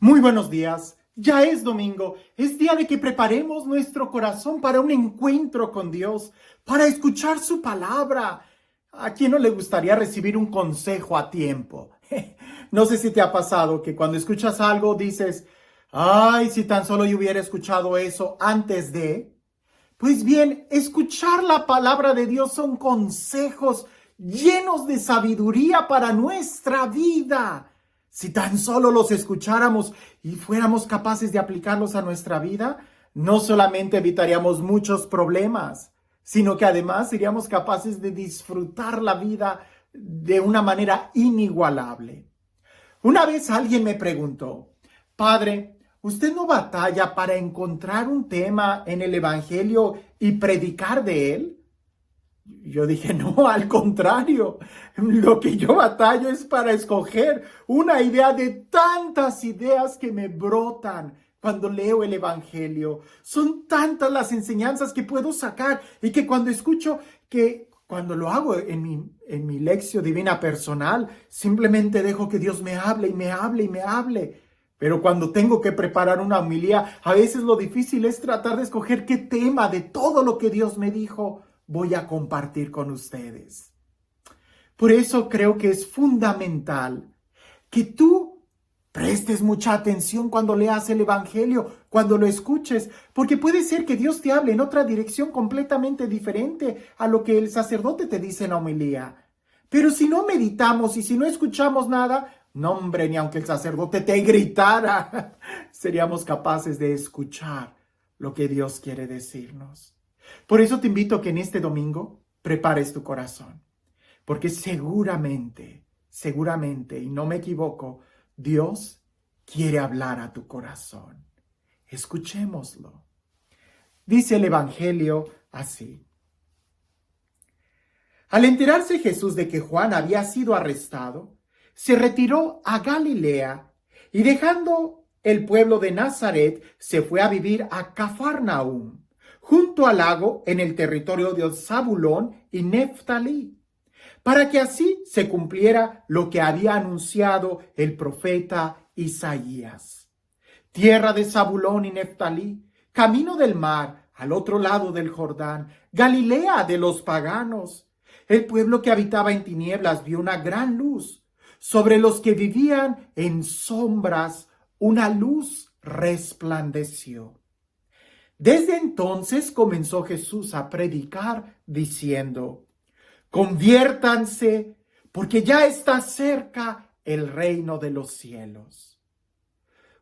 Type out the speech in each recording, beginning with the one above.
Muy buenos días. Ya es domingo. Es día de que preparemos nuestro corazón para un encuentro con Dios, para escuchar su palabra. ¿A quién no le gustaría recibir un consejo a tiempo? No sé si te ha pasado que cuando escuchas algo dices, ay, si tan solo yo hubiera escuchado eso antes de. Pues bien, escuchar la palabra de Dios son consejos llenos de sabiduría para nuestra vida. Si tan solo los escucháramos y fuéramos capaces de aplicarlos a nuestra vida, no solamente evitaríamos muchos problemas, sino que además seríamos capaces de disfrutar la vida de una manera inigualable. Una vez alguien me preguntó, Padre, ¿usted no batalla para encontrar un tema en el Evangelio y predicar de él? Yo dije, no, al contrario, lo que yo batallo es para escoger una idea de tantas ideas que me brotan cuando leo el Evangelio. Son tantas las enseñanzas que puedo sacar y que cuando escucho cuando lo hago en mi lección divina personal, simplemente dejo que Dios me hable y me hable y me hable. Pero cuando tengo que preparar una homilía, a veces lo difícil es tratar de escoger qué tema de todo lo que Dios me dijo voy a compartir con ustedes. Por eso creo que es fundamental que tú prestes mucha atención cuando leas el Evangelio, cuando lo escuches, porque puede ser que Dios te hable en otra dirección completamente diferente a lo que el sacerdote te dice en la homilía. Pero si no meditamos y si no escuchamos nada, no hombre, ni aunque el sacerdote te gritara, seríamos capaces de escuchar lo que Dios quiere decirnos. Por eso te invito a que en este domingo prepares tu corazón, porque seguramente, y no me equivoco, Dios quiere hablar a tu corazón. Escuchémoslo. Dice el Evangelio así. Al enterarse Jesús de que Juan había sido arrestado, se retiró a Galilea y dejando el pueblo de Nazaret, se fue a vivir a Cafarnaúm, junto al lago en el territorio de Zabulón y Neftalí, para que así se cumpliera lo que había anunciado el profeta Isaías. Tierra de Zabulón y Neftalí, camino del mar, al otro lado del Jordán, Galilea de los paganos. El pueblo que habitaba en tinieblas vio una gran luz. Sobre los que vivían en sombras, una luz resplandeció. Desde entonces comenzó Jesús a predicar diciendo, conviértanse, porque ya está cerca el reino de los cielos.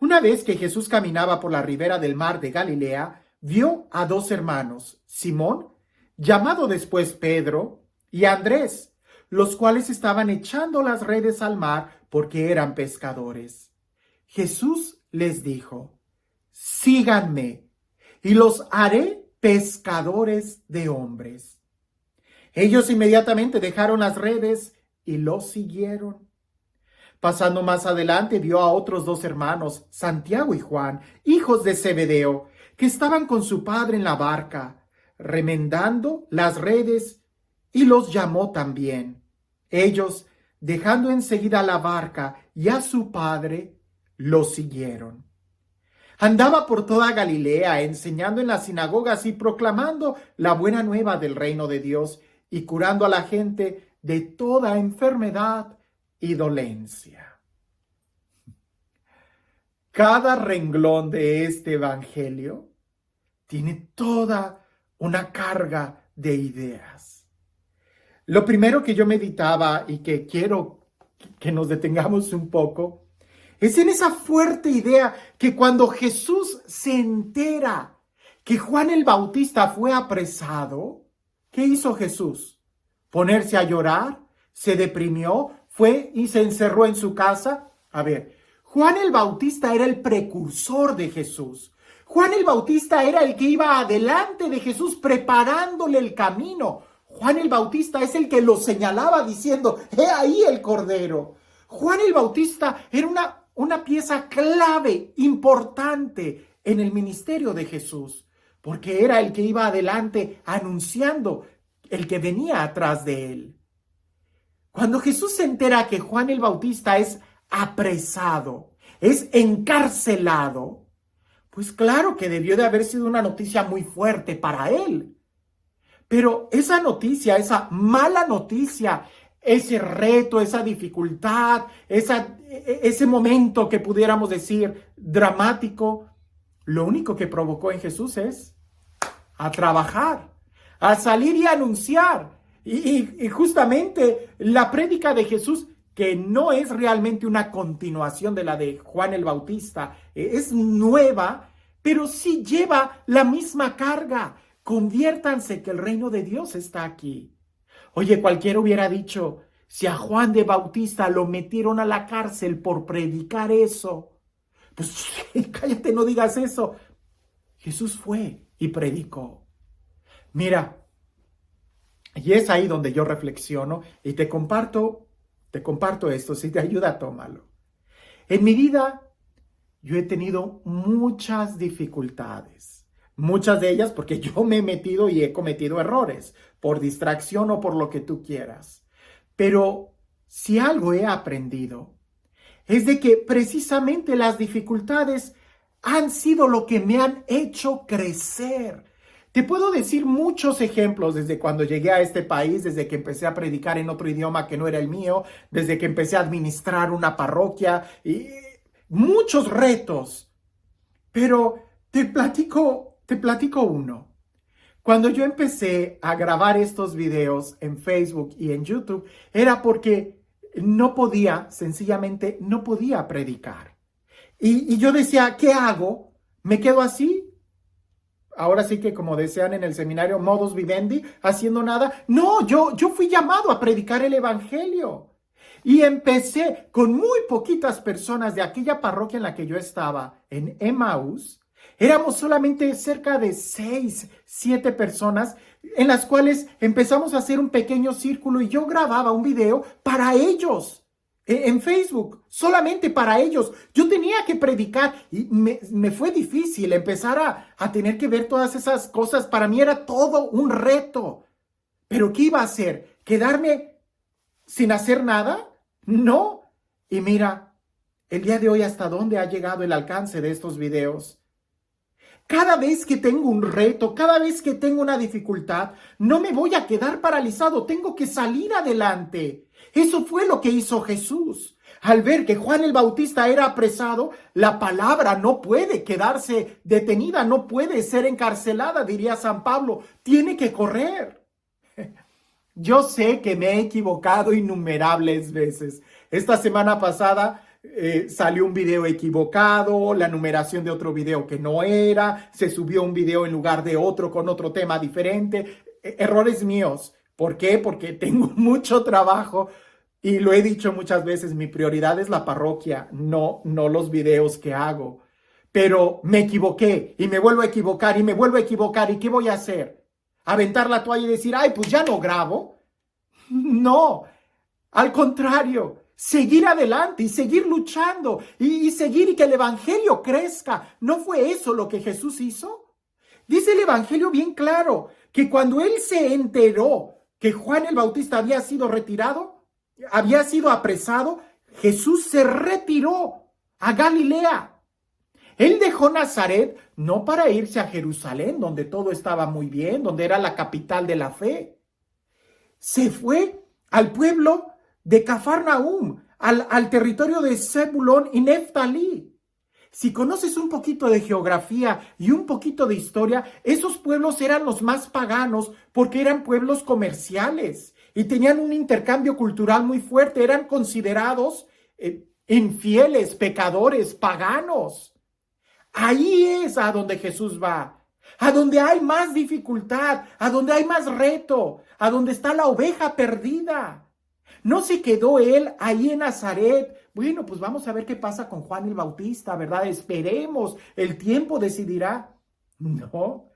Una vez que Jesús caminaba por la ribera del mar de Galilea, vio a dos hermanos, Simón, llamado después Pedro, y Andrés, los cuales estaban echando las redes al mar porque eran pescadores. Jesús les dijo, síganme, y los haré pescadores de hombres. Ellos inmediatamente dejaron las redes y los siguieron. Pasando más adelante vio a otros dos hermanos, Santiago y Juan, hijos de Zebedeo, que estaban con su padre en la barca, remendando las redes, y los llamó también. Ellos, dejando enseguida la barca y a su padre, los siguieron. Andaba por toda Galilea, enseñando en las sinagogas y proclamando la buena nueva del reino de Dios y curando a la gente de toda enfermedad y dolencia. Cada renglón de este evangelio tiene toda una carga de ideas. Lo primero que yo meditaba y que quiero que nos detengamos un poco es en esa fuerte idea que cuando Jesús se entera que Juan el Bautista fue apresado, ¿qué hizo Jesús? ¿Ponerse a llorar? ¿Se deprimió? ¿Fue y se encerró en su casa? A ver, Juan el Bautista era el precursor de Jesús. Juan el Bautista era el que iba adelante de Jesús preparándole el camino. Juan el Bautista es el que lo señalaba diciendo, ¡he ahí el Cordero! Juan el Bautista era una pieza clave, importante en el ministerio de Jesús, porque era el que iba adelante anunciando el que venía atrás de él. Cuando Jesús se entera que Juan el Bautista es apresado, es encarcelado, pues claro que debió de haber sido una noticia muy fuerte para él. Pero esa noticia, esa mala noticia, ese reto, esa dificultad, ese momento que pudiéramos decir dramático, lo único que provocó en Jesús es a trabajar, a salir y a anunciar. Y justamente la prédica de Jesús, que no es realmente una continuación de la de Juan el Bautista, es nueva, pero sí lleva la misma carga. Conviértanse que el reino de Dios está aquí. Oye, cualquiera hubiera dicho, si a Juan de Bautista lo metieron a la cárcel por predicar eso, pues cállate, no digas eso. Jesús fue y predicó. Mira, y es ahí donde yo reflexiono y te comparto esto. Si te ayuda, tómalo. En mi vida, yo he tenido muchas dificultades. Muchas de ellas porque yo me he metido y he cometido errores, por distracción o por lo que tú quieras. Pero si algo he aprendido, es de que precisamente las dificultades han sido lo que me han hecho crecer. Te puedo decir muchos ejemplos desde cuando llegué a este país, desde que empecé a predicar en otro idioma que no era el mío, desde que empecé a administrar una parroquia y muchos retos. Pero te platico uno. Cuando yo empecé a grabar estos videos en Facebook y en YouTube, era porque sencillamente no podía predicar. Y yo decía, ¿qué hago? ¿Me quedo así? Ahora sí que, como decían en el seminario, modus vivendi, haciendo nada. No, yo fui llamado a predicar el evangelio. Y empecé con muy poquitas personas de aquella parroquia en la que yo estaba, en Emmaús. Éramos solamente cerca de 6, 7 personas, en las cuales empezamos a hacer un pequeño círculo y yo grababa un video para ellos. En Facebook, solamente para ellos. Yo tenía que predicar y me fue difícil empezar a tener que ver todas esas cosas. Para mí era todo un reto. ¿Pero qué iba a hacer? ¿Quedarme sin hacer nada? No. Y mira, el día de hoy hasta dónde ha llegado el alcance de estos videos. Cada vez que tengo un reto, cada vez que tengo una dificultad, no me voy a quedar paralizado, tengo que salir adelante. Eso fue lo que hizo Jesús. Al ver que Juan el Bautista era apresado, la palabra no puede quedarse detenida, no puede ser encarcelada, diría San Pablo, tiene que correr. Yo sé que me he equivocado innumerables veces. Esta semana pasada salió un video equivocado, la numeración de otro video que no era, se subió un video en lugar de otro con otro tema diferente. Errores míos. ¿Por qué? Porque tengo mucho trabajo y lo he dicho muchas veces, mi prioridad es la parroquia, no los videos que hago. Pero me equivoqué y me vuelvo a equivocar y me vuelvo a equivocar. ¿Y qué voy a hacer? ¿Aventar la toalla y decir, ay, pues ya no grabo? No, al contrario. Seguir adelante y seguir luchando y seguir y que el evangelio crezca. ¿No fue eso lo que Jesús hizo? Dice el evangelio bien claro que cuando él se enteró que Juan el Bautista había sido retirado, había sido apresado, Jesús se retiró a Galilea. Él dejó Nazaret no para irse a Jerusalén, donde todo estaba muy bien, donde era la capital de la fe. Se fue al pueblo de Cafarnaúm, al territorio de Zebulón y Neftalí. Si conoces un poquito de geografía y un poquito de historia, esos pueblos eran los más paganos porque eran pueblos comerciales y tenían un intercambio cultural muy fuerte, eran considerados infieles, pecadores, paganos. Ahí es a donde Jesús va, a donde hay más dificultad, a donde hay más reto, a donde está la oveja perdida. No se quedó él ahí en Nazaret. Bueno, pues vamos a ver qué pasa con Juan el Bautista, ¿verdad? Esperemos, el tiempo decidirá. No,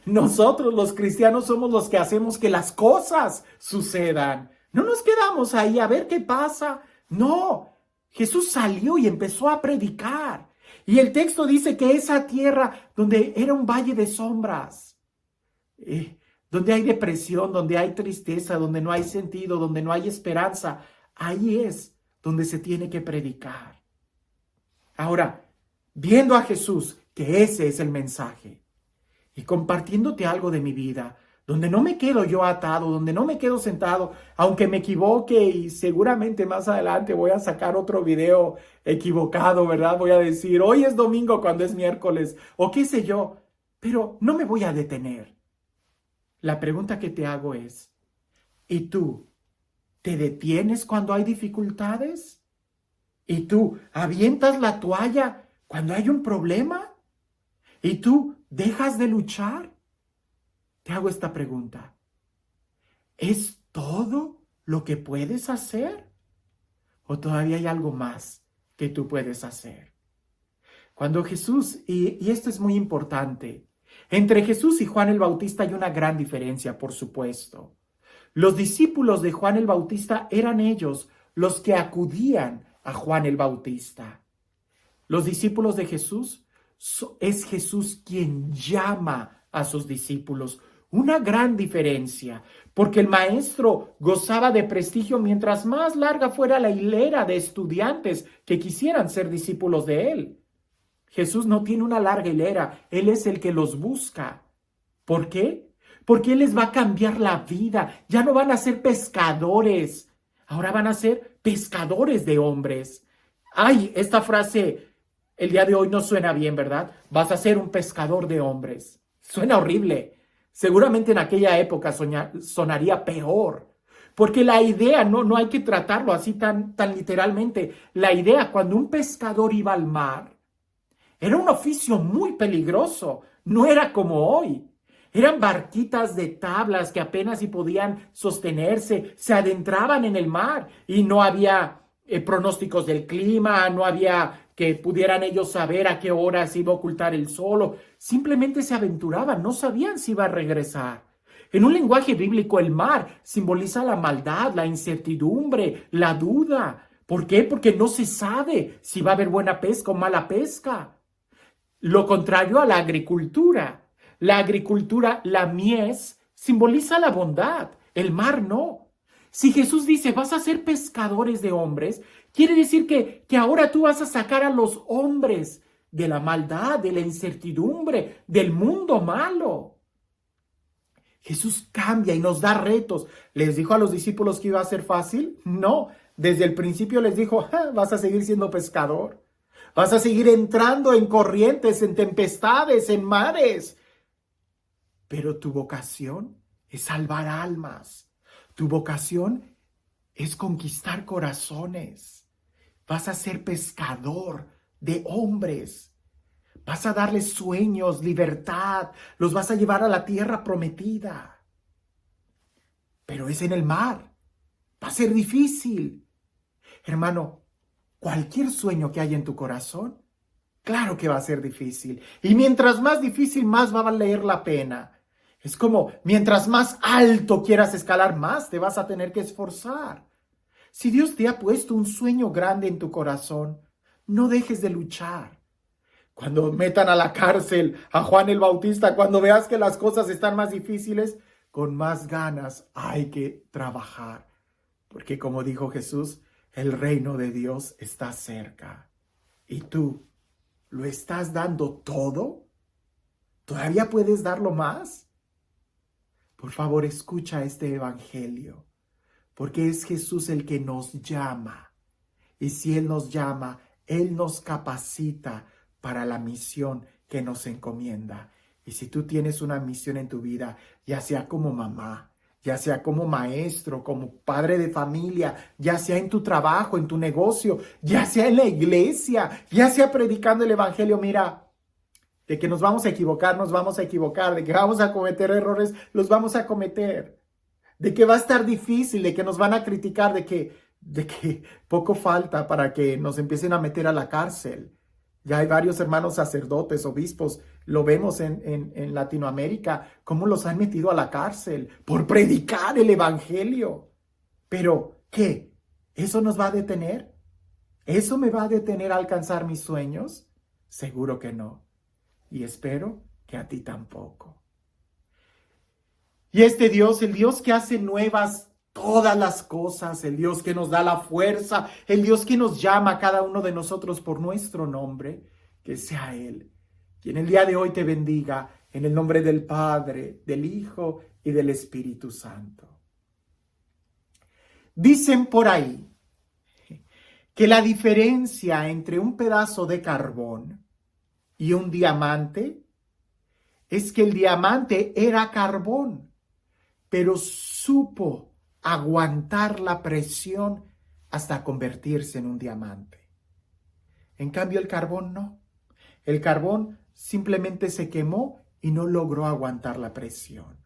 nosotros los cristianos somos los que hacemos que las cosas sucedan. No nos quedamos ahí a ver qué pasa. No, Jesús salió y empezó a predicar. Y el texto dice que esa tierra donde era un valle de sombras, donde hay depresión, donde hay tristeza, donde no hay sentido, donde no hay esperanza, ahí es donde se tiene que predicar. Ahora, viendo a Jesús, que ese es el mensaje, y compartiéndote algo de mi vida, donde no me quedo yo atado, donde no me quedo sentado, aunque me equivoque y seguramente más adelante voy a sacar otro video equivocado, ¿verdad? Voy a decir, hoy es domingo cuando es miércoles, o qué sé yo, pero no me voy a detener. La pregunta que te hago es, ¿y tú te detienes cuando hay dificultades? ¿Y tú avientas la toalla cuando hay un problema? ¿Y tú dejas de luchar? Te hago esta pregunta. ¿Es todo lo que puedes hacer? ¿O todavía hay algo más que tú puedes hacer? Cuando Jesús, y esto es muy importante, entre Jesús y Juan el Bautista hay una gran diferencia, por supuesto. Los discípulos de Juan el Bautista eran ellos los que acudían a Juan el Bautista. Los discípulos de Jesús, es Jesús quien llama a sus discípulos. Una gran diferencia, porque el maestro gozaba de prestigio mientras más larga fuera la hilera de estudiantes que quisieran ser discípulos de él. Jesús no tiene una larga hilera, Él es el que los busca. ¿Por qué? Porque Él les va a cambiar la vida. Ya no van a ser pescadores, ahora van a ser pescadores de hombres. Ay, esta frase el día de hoy no suena bien, ¿verdad? Vas a ser un pescador de hombres. Suena horrible. Seguramente en aquella época sonaría peor. Porque la idea, no hay que tratarlo así tan literalmente. La idea, cuando un pescador iba al mar, era un oficio muy peligroso, no era como hoy. Eran barquitas de tablas que apenas si podían sostenerse, se adentraban en el mar y no había pronósticos del clima, no había que pudieran ellos saber a qué hora se iba a ocultar el sol. Simplemente se aventuraban, no sabían si iba a regresar. En un lenguaje bíblico, el mar simboliza la maldad, la incertidumbre, la duda. ¿Por qué? Porque no se sabe si va a haber buena pesca o mala pesca. Lo contrario a la agricultura. La agricultura, la mies, simboliza la bondad. El mar no. Si Jesús dice, vas a ser pescadores de hombres, quiere decir que ahora tú vas a sacar a los hombres de la maldad, de la incertidumbre, del mundo malo. Jesús cambia y nos da retos. ¿Les dijo a los discípulos que iba a ser fácil? No. Desde el principio les dijo, vas a seguir siendo pescador. Vas a seguir entrando en corrientes, en tempestades, en mares. Pero tu vocación es salvar almas. Tu vocación es conquistar corazones. Vas a ser pescador de hombres. Vas a darles sueños, libertad. Los vas a llevar a la tierra prometida. Pero es en el mar. Va a ser difícil. Hermano, cualquier sueño que haya en tu corazón, claro que va a ser difícil. Y mientras más difícil, más va a valer la pena. Es como, mientras más alto quieras escalar, más te vas a tener que esforzar. Si Dios te ha puesto un sueño grande en tu corazón, no dejes de luchar. Cuando metan a la cárcel a Juan el Bautista, cuando veas que las cosas están más difíciles, con más ganas hay que trabajar. Porque como dijo Jesús, el reino de Dios está cerca. ¿Y tú lo estás dando todo? ¿Todavía puedes darlo más? Por favor, escucha este evangelio, porque es Jesús el que nos llama. Y si Él nos llama, Él nos capacita para la misión que nos encomienda. Y si tú tienes una misión en tu vida, ya sea como mamá, ya sea como maestro, como padre de familia, ya sea en tu trabajo, en tu negocio, ya sea en la iglesia, ya sea predicando el evangelio, mira, de que nos vamos a equivocar, de que vamos a cometer errores, los vamos a cometer, de que va a estar difícil, de que nos van a criticar, de que poco falta para que nos empiecen a meter a la cárcel. Ya hay varios hermanos sacerdotes, obispos, lo vemos en Latinoamérica, cómo los han metido a la cárcel por predicar el evangelio. Pero, ¿qué? ¿Eso nos va a detener? ¿Eso me va a detener a alcanzar mis sueños? Seguro que no. Y espero que a ti tampoco. Y este Dios, el Dios que hace nuevas todas las cosas, el Dios que nos da la fuerza, el Dios que nos llama a cada uno de nosotros por nuestro nombre, que sea Él quien el día de hoy te bendiga en el nombre del Padre, del Hijo y del Espíritu Santo. Dicen por ahí que la diferencia entre un pedazo de carbón y un diamante es que el diamante era carbón, pero supo aguantar la presión hasta convertirse en un diamante. En cambio, el carbón no. El carbón simplemente se quemó y no logró aguantar la presión.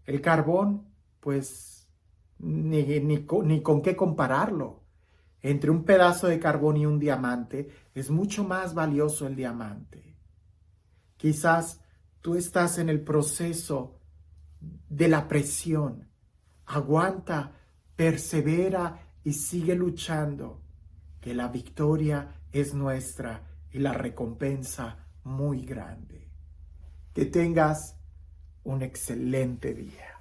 El carbón, pues, ni con qué compararlo. Entre un pedazo de carbón y un diamante, es mucho más valioso el diamante. Quizás tú estás en el proceso de la presión. Aguanta, persevera y sigue luchando, que la victoria es nuestra y la recompensa muy grande. Que tengas un excelente día.